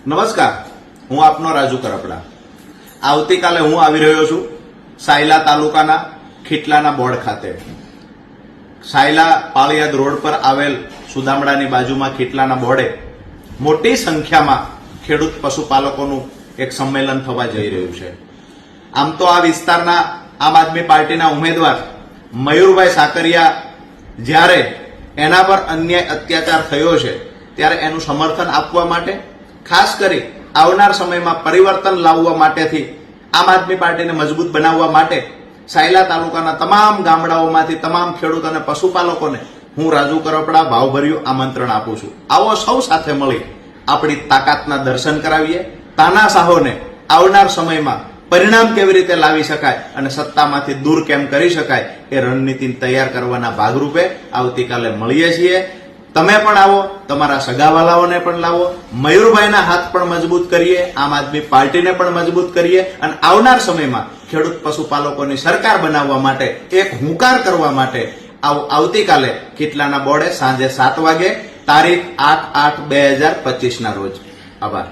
નમસ્કાર, હું આપનો રાજુ કરપડા। આવતીકાલે હું આવી રહ્યો છું સાયલા તાલુકાના ખીટલાના બોર્ડ ખાતે। સાયલા પાળિયાદ રોડ પર આવેલ સુદામડાની બાજુમાં ખીટલાના બોર્ડે મોટી સંખ્યામાં ખેડૂત પશુપાલકોનું એક સંમેલન થવા જઈ રહ્યું છે। આમ તો આ વિસ્તારના આમ આદમી પાર્ટીના ઉમેદવાર મયુરભાઈ સાકરિયા જ્યારે એના પર અન્યાય અત્યાચાર થયો છે ત્યારે એનું સમર્થન આપવા માટે, ખાસ કરી આવનાર સમયમાં પરિવર્તન લાવવા માટેથી આમ આદમી પાર્ટીને મજબૂત બનાવવા માટે સાયલા તાલુકાના તમામ ગામડાઓમાંથી તમામ ખેડૂત અને પશુપાલકોને હું રાજુ કરપડા ભાવભર્યું આમંત્રણ આપું છું। આવો સૌ સાથે મળી આપણી તાકાતના દર્શન કરાવીએ, તાનાશાહોને આવનાર સમયમાં પરિણામ કેવી રીતે લાવી શકાય અને સત્તામાંથી દૂર કેમ કરી શકાય એ રણનીતિ તૈયાર કરવાના ભાગરૂપે આવતીકાલે મળીએ છીએ। તમે પણ આવો, તમારા સગાવાલાઓને પણ લાવો, મયુરભાઈના હાથ પણ મજબૂત કરીએ, આમ આદમી પાર્ટીને પણ મજબૂત કરીએ અને આવનાર સમયમાં ખેડૂત પશુપાલકોની સરકાર બનાવવા માટે એક હુંકાર કરવા માટે આવતીકાલે ખીટલાના બોર્ડે સાંજે 7 વાગે તારીખ 8/8/2025 ના રોજ। આભાર।